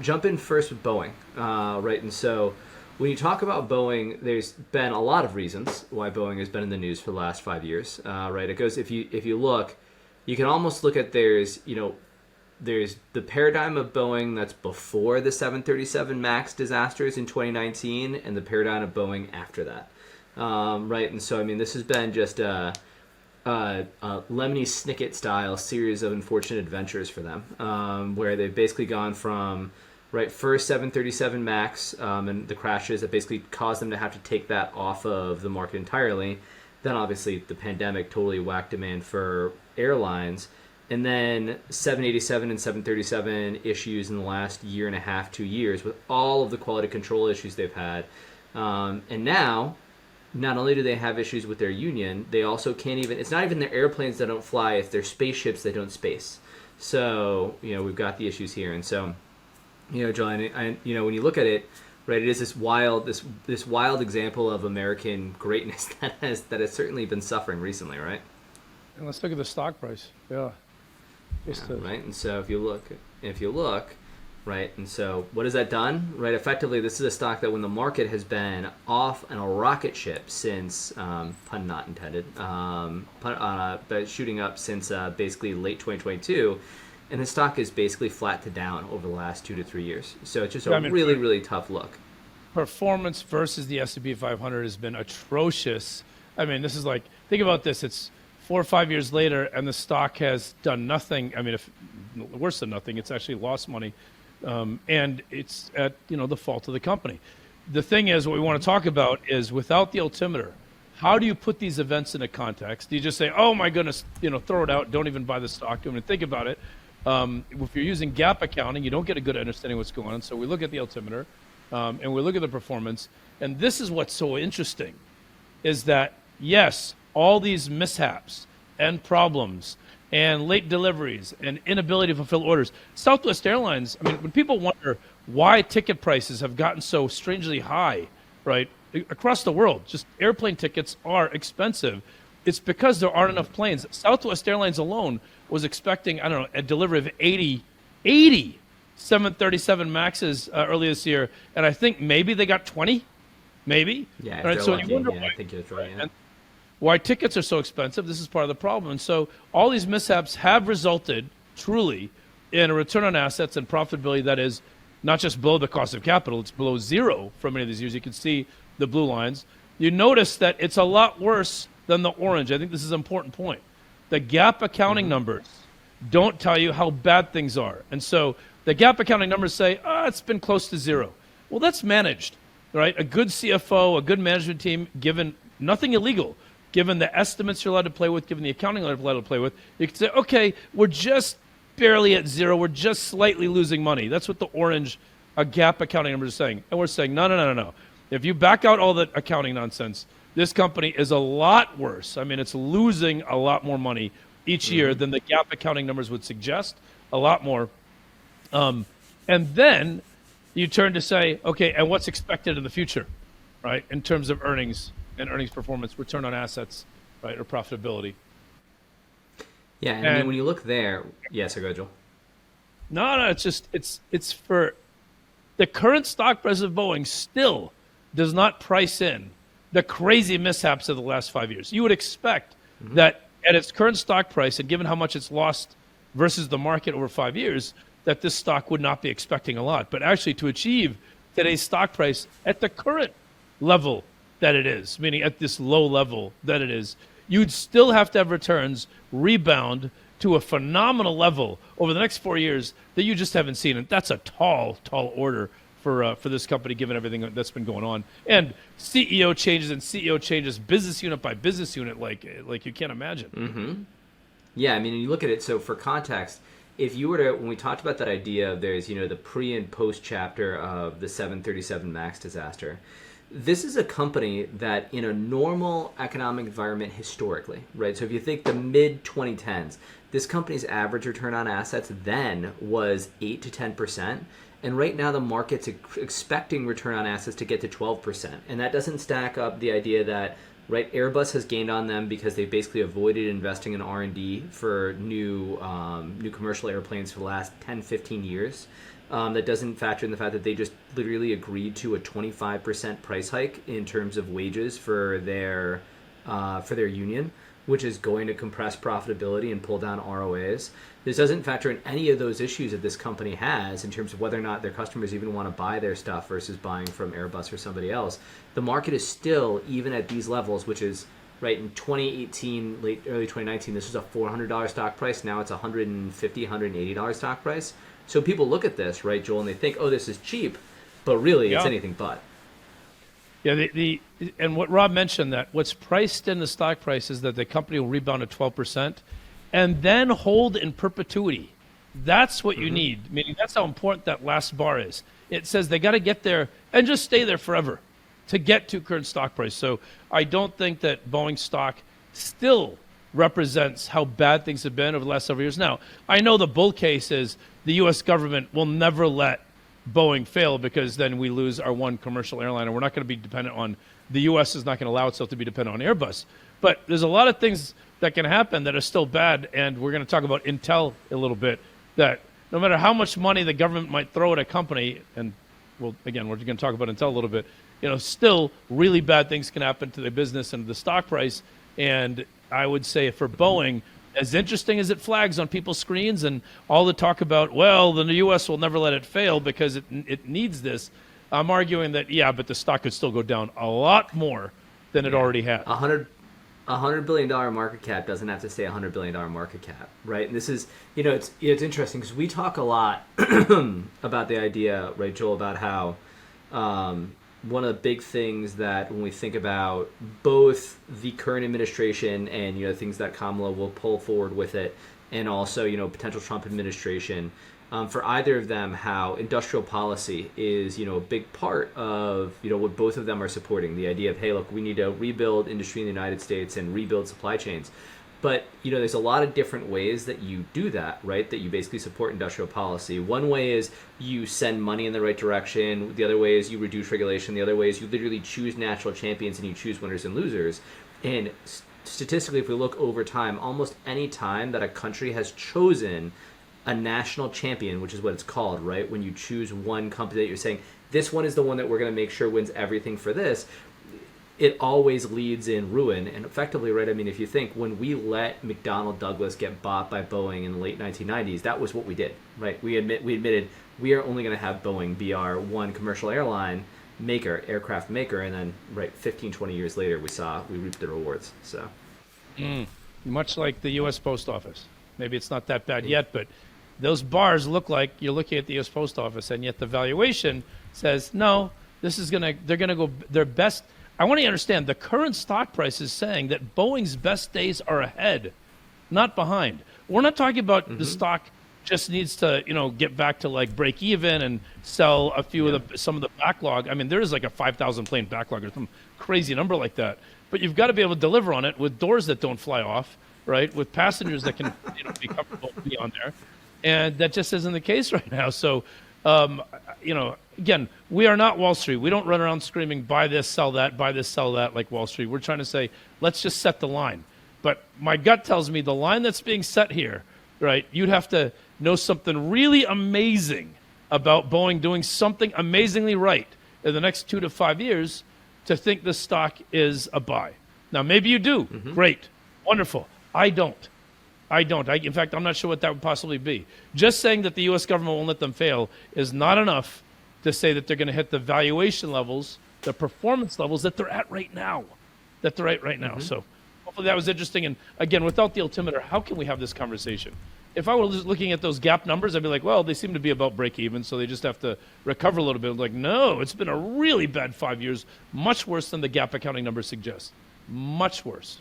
jump in first with Boeing, right? And so when you talk about Boeing, there's been a lot of reasons why Boeing has been in the news for the last 5 years, right? It goes if you look, you can almost look at there's the paradigm of Boeing that's before the 737 MAX disasters in 2019, and the paradigm of Boeing after that, right? And so I mean, this has been just a Lemony Snicket style series of unfortunate adventures for them, where they've basically gone from first 737 MAX and the crashes that basically caused them to have to take that off of the market entirely. Then obviously the pandemic totally whacked demand for airlines, and then 787 and 737 issues in the last year and a half, 2 years, with all of the quality control issues they've had, and now not only do they have issues with their union, they also can't even, it's not even their airplanes that don't fly, it's their spaceships that don't space. So, we've got the issues here. And so, John, when you look at it, right, it is this wild example of American greatness that has certainly been suffering recently, right? And let's look at the stock price. Yeah. Right. And so if you look, right, and so what has that done? Right, effectively, this is a stock that when the market has been off on a rocket ship since, pun not intended, but shooting up since basically late 2022, and the stock is basically flat to down over the last 2 to 3 years. So it's just a really, really tough look. Performance versus the S&P 500 has been atrocious. I mean, this is like, think about this. It's 4 or 5 years later, and the stock has done nothing. I mean, if worse than nothing, it's actually lost money. And it's at the fault of the company. The thing is, what we want to talk about is without the altimeter, how do you put these events into context? Do you just say, "Oh my goodness," throw it out, don't even buy the stock, don't even think about it? If you're using GAAP accounting, you don't get a good understanding of what's going on. So we look at the altimeter, and we look at the performance, and this is what's so interesting, is that yes, all these mishaps and problems and late deliveries and inability to fulfill orders. Southwest Airlines, I mean, when people wonder why ticket prices have gotten so strangely high, right, across the world, just airplane tickets are expensive. It's because there aren't enough planes. Southwest Airlines alone was expecting, a delivery of 80 737 MAXs earlier this year, and I think maybe they got 20, maybe. Yeah, right? So you wonder why. I think that's right. Yeah. Why tickets are so expensive. This is part of the problem. And so all these mishaps have resulted truly in a return on assets and profitability that is not just below the cost of capital, it's below zero for many of these years. You can see the blue lines. You notice that it's a lot worse than the orange. I think this is an important point. The GAAP accounting numbers don't tell you how bad things are. And so the GAAP accounting numbers say, it's been close to zero. Well, that's managed, right? A good CFO, a good management team, given nothing illegal, given the estimates you're allowed to play with, given the accounting you're allowed to play with, you can say, okay, we're just barely at zero. We're just slightly losing money. That's what the orange GAAP accounting numbers are saying. And we're saying, no. If you back out all the accounting nonsense, this company is a lot worse. I mean, it's losing a lot more money each year than the GAAP accounting numbers would suggest, a lot more. And then you turn to say, okay, and what's expected in the future, right, in terms of earnings and earnings performance, return on assets, right, or profitability. Yeah, and I mean, when you look there, so go, Joel. No, it's for the current stock price of Boeing still does not price in the crazy mishaps of the last 5 years. You would expect that at its current stock price, and given how much it's lost versus the market over 5 years, that this stock would not be expecting a lot. But actually, to achieve today's stock price at the current level that it is, meaning at this low level that it is, you'd still have to have returns rebound to a phenomenal level over the next 4 years that you just haven't seen. And that's a tall order for this company, given everything that's been going on. And CEO changes business unit by business unit like you can't imagine. Yeah, I mean, you look at it, so for context, if you were to, when we talked about that idea of there's, the pre and post chapter of the 737 MAX disaster, this is a company that in a normal economic environment historically, right? So if you think the mid 2010s, this company's average return on assets then was 8 to 10%. And right now the market's expecting return on assets to get to 12%. And that doesn't stack up the idea that, right, Airbus has gained on them because they basically avoided investing in R&D for new commercial airplanes for the last 10, 15 years. That doesn't factor in the fact that they just literally agreed to a 25% price hike in terms of wages for their union, which is going to compress profitability and pull down ROAs. This doesn't factor in any of those issues that this company has in terms of whether or not their customers even want to buy their stuff versus buying from Airbus or somebody else. The market is still, even at these levels, which is right in 2018, early 2019, this was a $400 stock price. Now it's $150, $180 stock price. So people look at this, right, Joel, and they think, oh, this is cheap, but really it's anything but. Yeah, and what Rob mentioned, that what's priced in the stock price is that the company will rebound at 12% and then hold in perpetuity. That's what you need, meaning that's how important that last bar is. It says they got to get there and just stay there forever to get to current stock price. So I don't think that Boeing stock still represents how bad things have been over the last several years. Now, I know the bull case is the U.S. government will never let Boeing fail because then we lose our one commercial airline and we're not going to be dependent on, the U.S. is not going to allow itself to be dependent on Airbus. But there's a lot of things that can happen that are still bad, and we're going to talk about Intel a little bit, that no matter how much money the government might throw at a company, and we're going to talk about Intel a little bit, still really bad things can happen to the business and the stock price. And I would say for Boeing, as interesting as it flags on people's screens and all the talk about, well, the U.S. will never let it fail because it needs this, I'm arguing that, but the stock could still go down a lot more than it already has. $100 billion market cap doesn't have to stay $100 billion market cap, right? And this is, it's interesting because we talk a lot about the idea, right, Joel, about how one of the big things that when we think about both the current administration and things that Kamala will pull forward with it, and also potential Trump administration, for either of them, how industrial policy is a big part of what both of them are supporting. The idea of, hey, look, we need to rebuild industry in the United States and rebuild supply chains. But there's a lot of different ways that you do that, right? That you basically support industrial policy. One way is you send money in the right direction. The other way is you reduce regulation. The other way is you literally choose natural champions and you choose winners and losers. And statistically, if we look over time, almost any time that a country has chosen a national champion, which is what it's called, right? When you choose one company that you're saying, this one is the one that we're going to make sure wins everything for this, it always leads in ruin. And effectively, right, I mean, if you think when we let McDonnell Douglas get bought by Boeing in the late 1990s, that was what we did, right? We admitted we are only going to have Boeing be our one commercial airline maker, aircraft maker, and then, right, 15, 20 years later, we reaped the rewards. So, much like the U.S. Post Office. Maybe it's not that bad yet, but those bars look like you're looking at the U.S. Post Office, and yet the valuation says, no, they're going to go their best. I want to understand, the current stock price is saying that Boeing's best days are ahead, not behind. We're not talking about the stock just needs to, get back to like break even and sell a few of some of the backlog. I mean, there is like a 5,000 plane backlog or some crazy number like that. But you've got to be able to deliver on it with doors that don't fly off, right? With passengers that can be comfortable to be on there. And that just isn't the case right now. So, again, we are not Wall Street. We don't run around screaming, buy this, sell that, like Wall Street. We're trying to say, let's just set the line. But my gut tells me the line that's being set here, right, you'd have to know something really amazing about Boeing doing something amazingly right in the next 2 to 5 years to think the stock is a buy. Now, maybe you do. Great. Wonderful. I don't. In fact, I'm not sure what that would possibly be. Just saying that the U.S. government won't let them fail is not enough to say that they're going to hit the valuation levels, the performance levels that they're at right now. So hopefully that was interesting. And again, without the altimeter, how can we have this conversation? If I were just looking at those gap numbers, I'd be like, well, they seem to be about break even, so they just have to recover a little bit. I'm like, no, it's been a really bad 5 years, much worse than the gap accounting numbers suggest. Much worse.